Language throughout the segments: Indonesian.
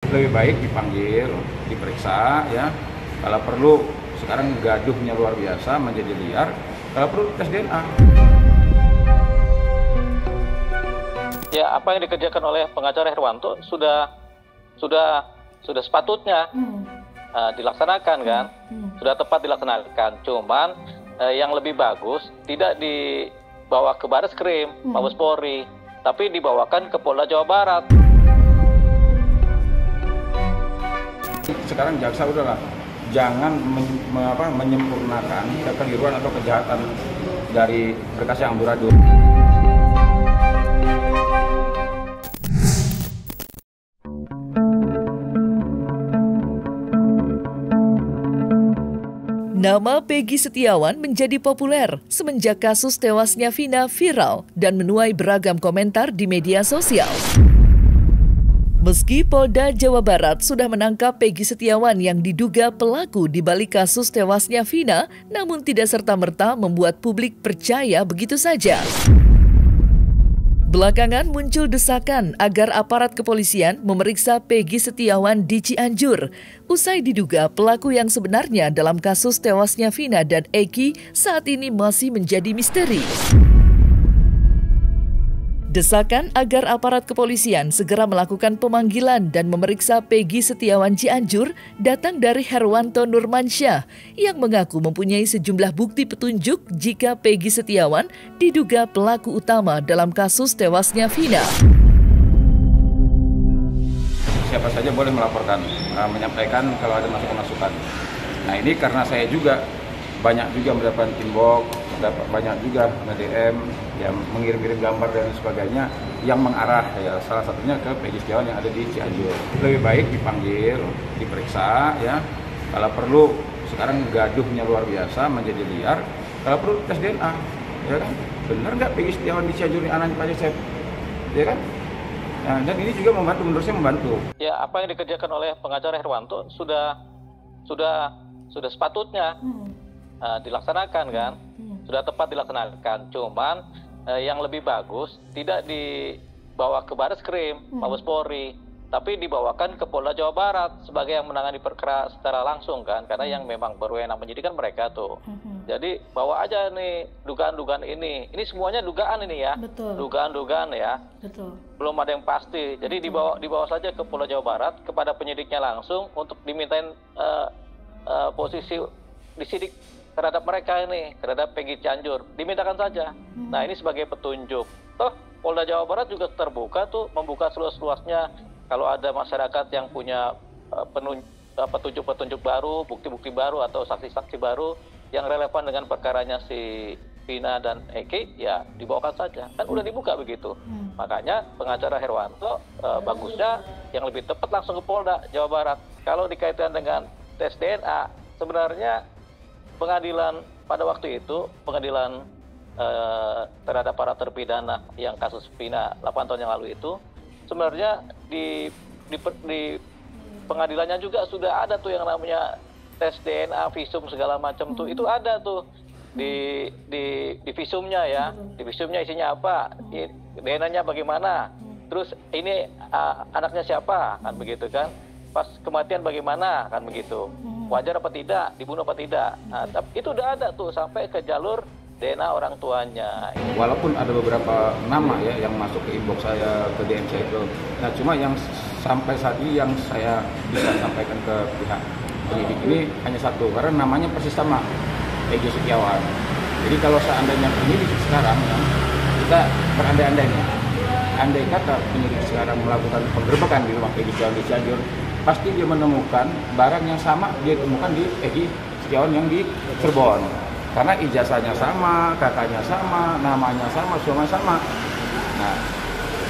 Lebih baik dipanggil, diperiksa ya. Kalau perlu, sekarang gaduhnya luar biasa, menjadi liar. Kalau perlu tes DNA. Ya, apa yang dikerjakan oleh pengacara Herwanto sudah sepatutnya dilaksanakan kan, sudah tepat dilaksanakan. Cuman yang lebih bagus tidak dibawa ke Bareskrim, Mabes Polri, tapi dibawakan ke Polda Jawa Barat. Sekarang jaksa udahlah, jangan menyempurnakan kekeliruan atau kejahatan dari berkas yang amburadul. Nama Peggy Setiawan menjadi populer semenjak kasus tewasnya Vina viral dan menuai beragam komentar di media sosial. Meski Polda Jawa Barat sudah menangkap Peggy Setiawan yang diduga pelaku di balik kasus tewasnya Vina, namun tidak serta-merta membuat publik percaya begitu saja. Belakangan muncul desakan agar aparat kepolisian memeriksa Peggy Setiawan di Cianjur, usai diduga pelaku yang sebenarnya dalam kasus tewasnya Vina dan Eki saat ini masih menjadi misteri. Desakan agar aparat kepolisian segera melakukan pemanggilan dan memeriksa Peggy Setiawan Cianjur datang dari Herwanto Nurmansyah yang mengaku mempunyai sejumlah bukti petunjuk jika Peggy Setiawan diduga pelaku utama dalam kasus tewasnya Vina. Siapa saja boleh melaporkan, menyampaikan kalau ada masukan-masukan. Nah ini karena saya juga banyak juga mendapatkan inbox, banyak juga nge-DM yang mengirim-kirim gambar dan sebagainya yang mengarah ya salah satunya ke Peggy Setiawan yang ada di Cianjur. Lebih baik dipanggil, diperiksa ya. Kalau perlu, sekarang gaduhnya luar biasa, menjadi liar. Kalau perlu tes DNA, ya kan? Benar nggak Peggy Setiawan di Cianjur ini anaknya Pak Joseph, ya kan? Nah, dan ini juga membantu, menurut saya membantu. Ya, apa yang dikerjakan oleh pengacara Herwanto sudah sepatutnya dilaksanakan kan, sudah tepat dilaksanakan. Cuman yang lebih bagus tidak dibawa ke Bareskrim, Mabes Polri, tapi dibawakan ke Polda Jawa Barat sebagai yang menangani perkara secara langsung kan, karena yang memang berwenang menyidik kan mereka tuh. Jadi bawa aja nih dugaan-dugaan ini semuanya dugaan ini ya. Betul. Dugaan-dugaan ya. Betul. Belum ada yang pasti. Jadi dibawa saja ke Polda Jawa Barat kepada penyidiknya langsung untuk dimintain posisi disidik terhadap mereka ini, terhadap Peggy Cianjur, dimintakan saja. Nah ini sebagai petunjuk. Toh Polda Jawa Barat juga terbuka tuh, membuka seluas-luasnya kalau ada masyarakat yang punya petunjuk-petunjuk baru, bukti-bukti baru atau saksi-saksi baru yang relevan dengan perkaranya si Vina dan Eki, ya dibawakan saja. Kan udah dibuka begitu. Makanya pengacara Herwanto bagusnya yang lebih tepat langsung ke Polda Jawa Barat. Kalau dikaitkan dengan tes DNA, sebenarnya pengadilan pada waktu itu, pengadilan terhadap para terpidana yang kasus Vina 8 tahun yang lalu itu, sebenarnya di pengadilannya juga sudah ada tuh yang namanya tes DNA, visum segala macam tuh, itu ada tuh di visumnya ya, di visumnya isinya apa, DNA-nya bagaimana, terus ini anaknya siapa, kan begitu kan, pas kematian bagaimana, kan begitu. Wajar apa tidak, dibunuh apa tidak. Nah, tapi itu udah ada tuh sampai ke jalur DNA orang tuanya. Walaupun ada beberapa nama ya yang masuk ke inbox saya, ke DM saya itu. Nah cuma yang sampai saat ini yang saya bisa sampaikan ke pihak penyidik ini hanya satu, karena namanya persis sama, Peggy Setiawan. Jadi kalau seandainya penyidik sekarang ya, kita berandai-andainya, andai kata penyidik sekarang melakukan penggerbekan di rumah Peggy Setiawan di Cianjur, pasti dia menemukan barang yang sama dia temukan di Peggy Setiawan yang di Cirebon, karena ijazahnya sama, kakaknya sama, namanya sama, semua sama. Nah,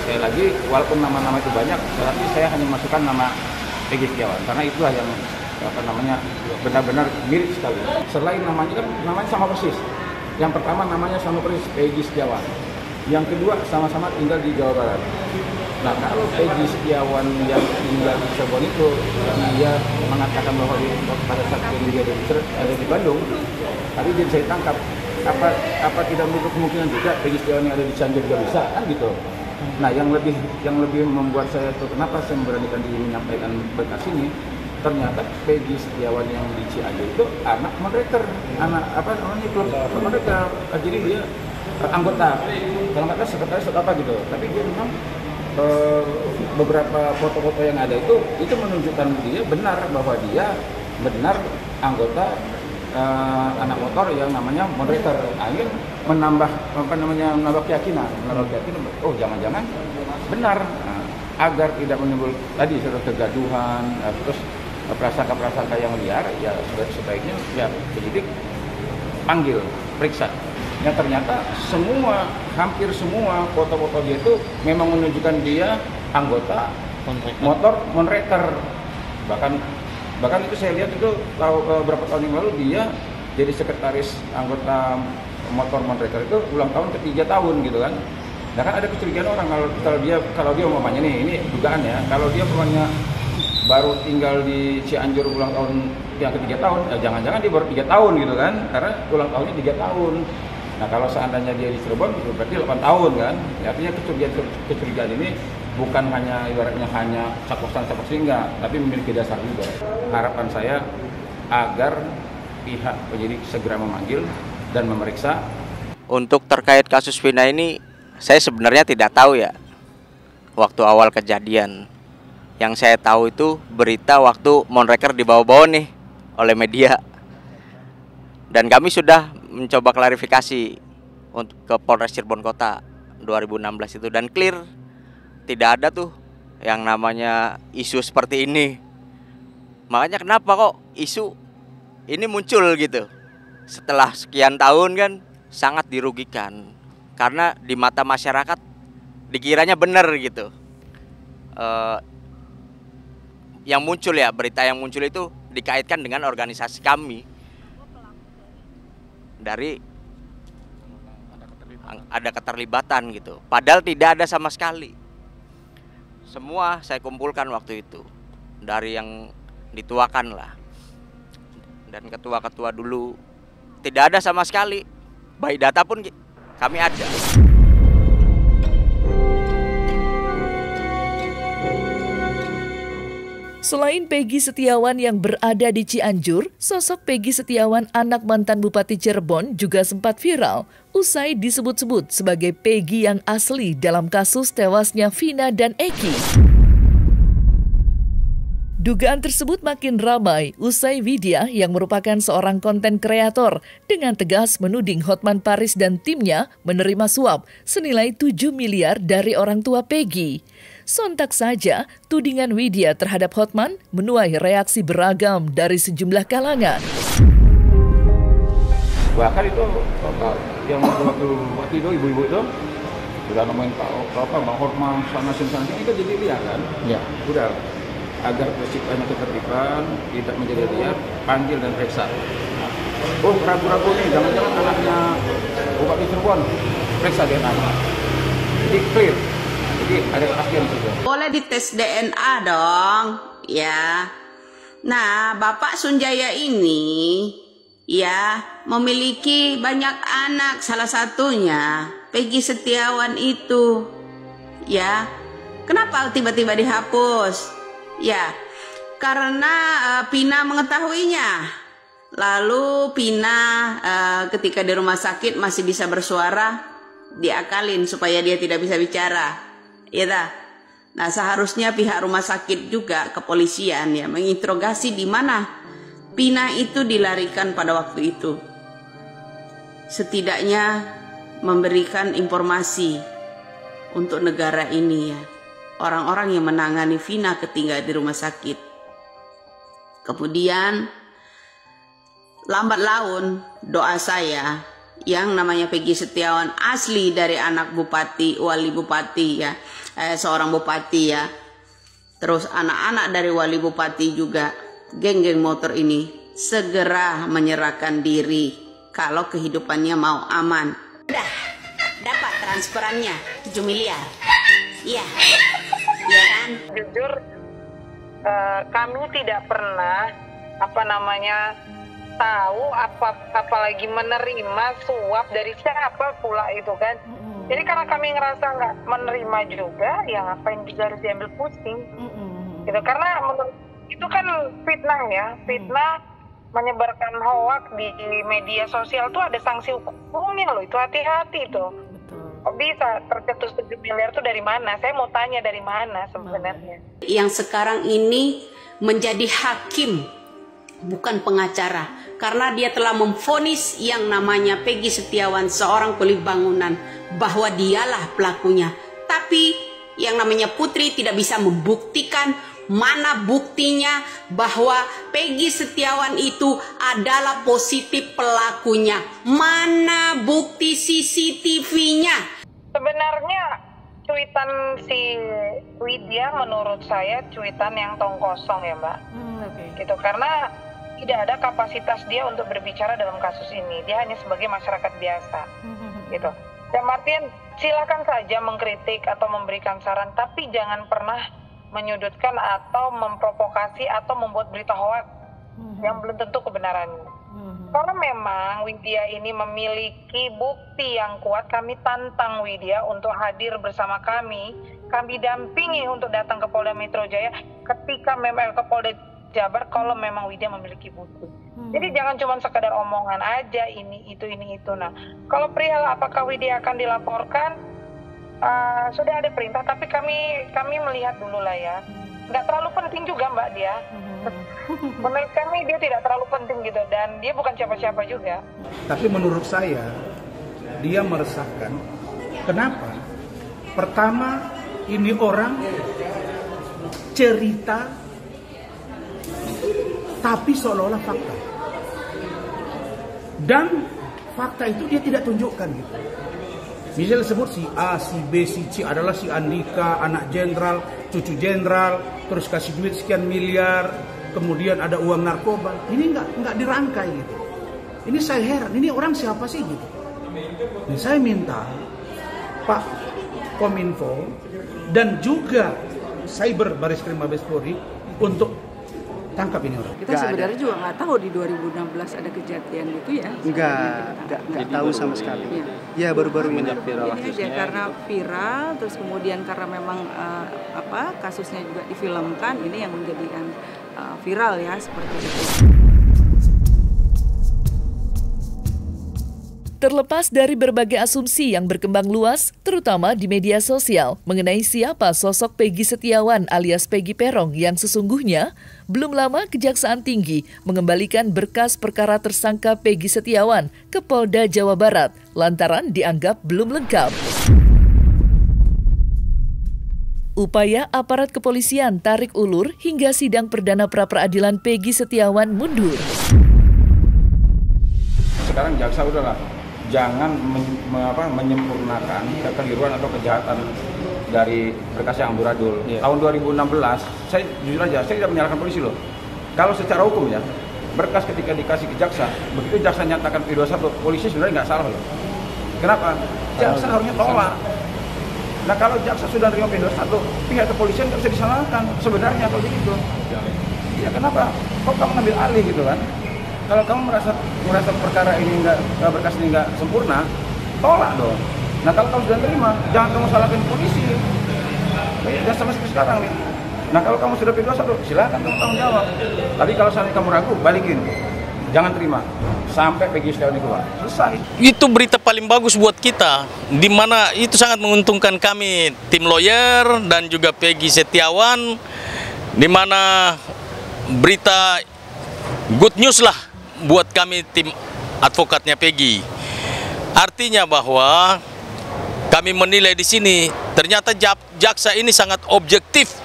sekali lagi walaupun nama-nama itu banyak, tetapi saya hanya masukkan nama Peggy Setiawan karena itulah yang benar-benar mirip sekali. Selain namanya kan namanya sama persis. Yang pertama namanya sama persis, Peggy Setiawan. Yang kedua sama-sama tinggal di Jawa Barat. Nah kalau Peggy Setiawan yang tinggal di Cirebon itu, dia mengatakan bahwa pada saat dia ada di Bandung, tapi dia bisa ditangkap. Apa tidak menutup kemungkinan juga Peggy Setiawan yang ada di Cianjur juga bisa, kan gitu. Nah, yang lebih membuat saya tuh kenapa saya memberanikan diri menyampaikan berkas ini, ternyata Peggy Setiawan yang di Cianjur itu anak moderator, anak apa namanya klub moderator. Jadi dia anggota, kalau nggak salah sekretaris atau apa gitu. Tapi dia memang beberapa foto-foto yang ada itu menunjukkan dia benar bahwa dia benar anggota anak motor yang namanya moderator. Ini menambah keyakinan, oh jangan-jangan benar. Agar tidak menimbul tadi kegaduhan, terus prasangka-prasangka yang liar, ya sebaiknya ya penyidik panggil, periksa. Ya ternyata hampir semua foto-foto dia itu memang menunjukkan dia anggota motor moderator. Bahkan itu saya lihat itu beberapa tahun yang lalu dia jadi sekretaris anggota motor moderator itu ulang tahun ke-3 tahun gitu kan. Nah kan ada kecurigaan orang kalau dia umpamanya nih, ini dugaan ya, kalau dia umpamanya baru tinggal di Cianjur ulang tahun yang ke-3 tahun, jangan-jangan dia baru 3 tahun gitu kan, karena ulang tahunnya 3 tahun. Nah kalau seandainya dia di Cirebon itu berarti 8 tahun kan. Ya, artinya kecurigaan ini bukan hanya ibaratnya hanya cak-cokan enggak, tapi memiliki dasar juga. Harapan saya agar pihak penyidik segera memanggil dan memeriksa. Untuk terkait kasus Vina ini, saya sebenarnya tidak tahu ya waktu awal kejadian. Yang saya tahu itu berita waktu Monreker dibawa-bawa nih oleh media. Dan kami sudah mencoba klarifikasi untuk ke Polres Cirebon Kota 2016 itu, dan clear tidak ada tuh yang namanya isu seperti ini. Makanya kenapa kok isu ini muncul gitu setelah sekian tahun kan, sangat dirugikan karena di mata masyarakat dikiranya benar gitu. Yang muncul ya, berita yang muncul itu dikaitkan dengan organisasi kami. Dari ada keterlibatan gitu, padahal tidak ada sama sekali. Semua saya kumpulkan waktu itu dari yang dituakan lah, dan ketua-ketua dulu tidak ada sama sekali. By data pun kami ada. Selain Peggy Setiawan yang berada di Cianjur, sosok Peggy Setiawan anak mantan Bupati Cirebon juga sempat viral usai disebut-sebut sebagai Peggy yang asli dalam kasus tewasnya Vina dan Eki. Dugaan tersebut makin ramai usai Widya yang merupakan seorang konten kreator dengan tegas menuding Hotman Paris dan timnya menerima suap senilai 7 miliar dari orang tua Peggy. Sontak saja, tudingan Widya terhadap Hotman menuai reaksi beragam dari sejumlah kalangan. Bahkan itu yang waktu itu ibu-ibu itu udah nemuin Bang Hotman sana sini itu jadi liar kan? Ya. Udah agar terciptanya ketertiban, tidak menjadi liar, panggil dan periksa. Oh ragu-ragu nih, jangan-jangan anaknya Bupati Cirebon, periksa DNA. Jadi clear. Jadi ada kepastian juga. Boleh dites DNA dong, ya. Nah, Bapak Sunjaya ini, ya, memiliki banyak anak. Salah satunya Peggy Setiawan itu, ya. Kenapa tiba-tiba dihapus? Ya, karena Pina mengetahuinya. Lalu Pina ketika di rumah sakit masih bisa bersuara, diakalin supaya dia tidak bisa bicara. Ya dah. Nah, seharusnya pihak rumah sakit juga kepolisian ya menginterogasi di mana Pina itu dilarikan pada waktu itu. Setidaknya memberikan informasi untuk negara ini ya. Orang-orang yang menangani Vina ketika di rumah sakit. Kemudian lambat laun doa saya yang namanya Peggy Setiawan asli dari anak bupati, wali bupati ya, seorang bupati ya. Terus anak-anak dari wali bupati juga, geng-geng motor ini segera menyerahkan diri kalau kehidupannya mau aman. Udah dapat transferannya 7 miliar. Iya. Iya kan? Jujur kami tidak pernah tahu apalagi menerima suap dari siapa pula itu kan. Jadi karena kami ngerasa nggak menerima juga, ya ngapain juga harus diambil pusing. Gitu. Karena menurut itu kan fitnah ya, fitnah menyebarkan hoak di media sosial tuh ada sanksi hukumnya loh, itu hati-hati tuh. Kok bisa tercetus 7 miliar tuh dari mana? Saya mau tanya dari mana sebenarnya. Yang sekarang ini menjadi hakim, bukan pengacara. Karena dia telah memvonis yang namanya Peggy Setiawan, seorang kulit bangunan, bahwa dialah pelakunya. Tapi yang namanya Putri tidak bisa membuktikan mana buktinya bahwa Peggy Setiawan itu adalah positif pelakunya. Mana bukti CCTV-nya? Sebenarnya cuitan si Widya menurut saya cuitan yang tong kosong ya Mbak. Gitu, karena tidak ada kapasitas dia untuk berbicara dalam kasus ini. Dia hanya sebagai masyarakat biasa. Gitu. Dan Martin, silakan saja mengkritik atau memberikan saran, tapi jangan pernah menyudutkan atau memprovokasi atau membuat berita hoax yang belum tentu kebenarannya. Kalau memang Widya ini memiliki bukti yang kuat, kami tantang Widya untuk hadir bersama kami dampingi untuk datang ke Polda Metro Jaya ketika memang ke Polda Jabar kalau memang Widya memiliki bukti. Jadi jangan cuma sekedar omongan aja ini itu. Nah, kalau perihal apakah Widya akan dilaporkan, sudah ada perintah, tapi kami melihat dulu lah ya. Nggak terlalu penting juga Mbak dia. Menurut kami dia tidak terlalu penting gitu, dan dia bukan siapa-siapa juga. Tapi menurut saya dia meresahkan. Kenapa? Pertama, ini orang cerita tapi seolah-olah fakta. Dan fakta itu dia tidak tunjukkan gitu. Misalnya sebut si A, si B, si C adalah si Andika, anak jenderal, cucu jenderal, terus kasih duit sekian miliar, kemudian ada uang narkoba. Ini nggak dirangkai gitu. Ini saya heran, ini orang siapa sih gitu. Ini saya minta Pak Kominfo dan juga Cyber Bareskrim Mabes Polri untuk tangkap ini orang. Kita sebenarnya juga nggak tahu di 2016 ada kejadian gitu ya. Nggak tahu sama sekali. Ya baru-baru ini viral kasusnya. Karena viral, terus kemudian karena memang kasusnya juga difilmkan, ini yang menjadikan viral ya seperti itu. Terlepas dari berbagai asumsi yang berkembang luas, terutama di media sosial, mengenai siapa sosok Peggy Setiawan alias Peggy Peron yang sesungguhnya, belum lama Kejaksaan Tinggi mengembalikan berkas perkara tersangka Peggy Setiawan ke Polda Jawa Barat lantaran dianggap belum lengkap. Upaya aparat kepolisian tarik ulur hingga sidang perdana pra-peradilan Peggy Setiawan mundur. Sekarang jaksa udahlah, jangan menyempurnakan kekeliruan atau kejahatan dari berkas yang amburadul. Tahun 2016, saya jujur aja, saya tidak menyalahkan polisi loh. Kalau secara hukum ya, berkas ketika dikasih ke jaksa, begitu jaksa nyatakan P21, polisi sebenarnya nggak salah loh. Kenapa? Jaksa harusnya tolak. Nah kalau jaksa sudah terima P21, pihak kepolisian nggak bisa disalahkan sebenarnya kalau begitu. Ya kenapa? Kok kamu ngambil alih gitu kan? Kalau kamu merasa perkara ini berkas ini nggak sempurna, tolak dong. Nah kalau kamu sudah terima, jangan kamu salahkan polisi. Ya sama seperti sekarang nih. Nah kalau kamu sudah P21, silakan kamu tanggung jawab. Tapi kalau sampai kamu ragu, balikin. Jangan terima sampai Peggy Setiawan keluar. Selesai. Itu berita paling bagus buat kita, di mana itu sangat menguntungkan kami tim lawyer dan juga Peggy Setiawan, di mana berita good news lah buat kami tim advokatnya Peggy. Artinya bahwa kami menilai di sini ternyata jaksa ini sangat objektif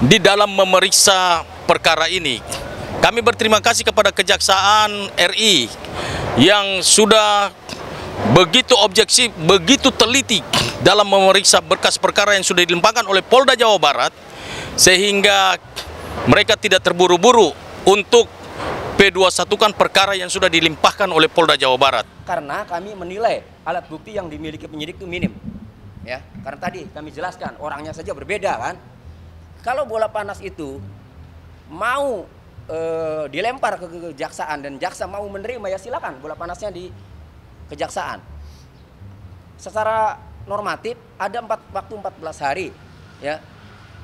di dalam memeriksa perkara ini. Kami berterima kasih kepada Kejaksaan RI yang sudah begitu objektif, begitu teliti dalam memeriksa berkas perkara yang sudah dilimpahkan oleh Polda Jawa Barat, sehingga mereka tidak terburu-buru untuk P21 kan perkara yang sudah dilimpahkan oleh Polda Jawa Barat. Karena kami menilai alat bukti yang dimiliki penyidik itu minim. Ya, karena tadi kami jelaskan orangnya saja berbeda kan. Kalau bola panas itu mau dilempar ke kejaksaan dan jaksa mau menerima, ya silakan bola panasnya di kejaksaan. Secara normatif ada waktu 14 hari ya.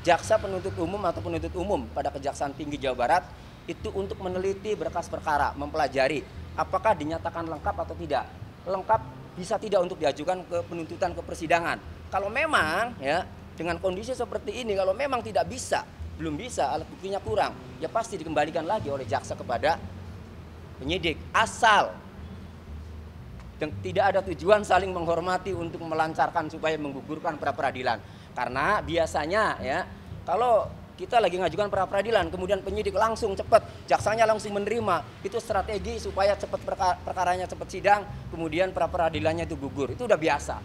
Jaksa penuntut umum atau penuntut umum pada Kejaksaan Tinggi Jawa Barat itu untuk meneliti berkas perkara, mempelajari apakah dinyatakan lengkap atau tidak. Lengkap bisa tidak untuk diajukan ke penuntutan ke persidangan. Kalau memang ya dengan kondisi seperti ini, kalau memang tidak bisa, belum bisa, alat buktinya kurang, ya pasti dikembalikan lagi oleh jaksa kepada penyidik. Asal dan tidak ada tujuan saling menghormati untuk melancarkan supaya menggugurkan pra peradilan. Karena biasanya ya kalau kita lagi ngajukan pra peradilan kemudian penyidik langsung cepat, jaksanya langsung menerima, itu strategi supaya cepat perkaranya cepat sidang, kemudian pra peradilannya itu gugur. Itu udah biasa.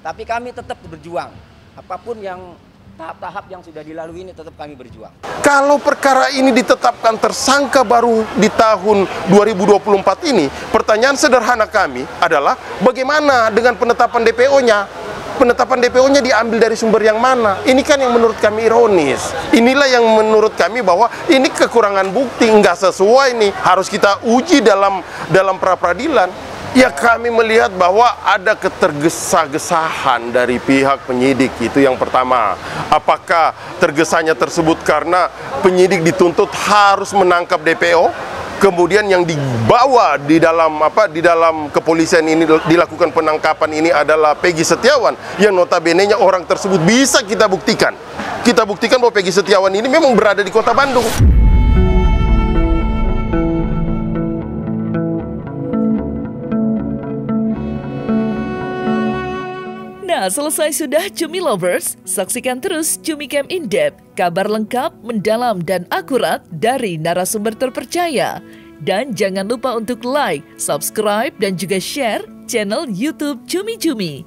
Tapi kami tetap berjuang. Apapun yang tahap-tahap yang sudah dilalui ini tetap kami berjuang. Kalau perkara ini ditetapkan tersangka baru di tahun 2024 ini, pertanyaan sederhana kami adalah bagaimana dengan penetapan DPO-nya? Penetapan DPO-nya diambil dari sumber yang mana? Ini kan yang menurut kami ironis. Inilah yang menurut kami bahwa ini kekurangan bukti, nggak sesuai nih. Harus kita uji dalam pra peradilan. Ya kami melihat bahwa ada ketergesa-gesahan dari pihak penyidik, itu yang pertama. Apakah tergesanya tersebut karena penyidik dituntut harus menangkap DPO? Kemudian yang dibawa di dalam kepolisian ini dilakukan penangkapan ini adalah Peggy Setiawan yang notabene-nya orang tersebut bisa kita buktikan. Kita buktikan bahwa Peggy Setiawan ini memang berada di Kota Bandung. Nah, selesai sudah Cumi Lovers, saksikan terus Cumi Camp In-Depth, kabar lengkap, mendalam, dan akurat dari narasumber terpercaya. Dan jangan lupa untuk like, subscribe, dan juga share channel YouTube Cumi Cumi.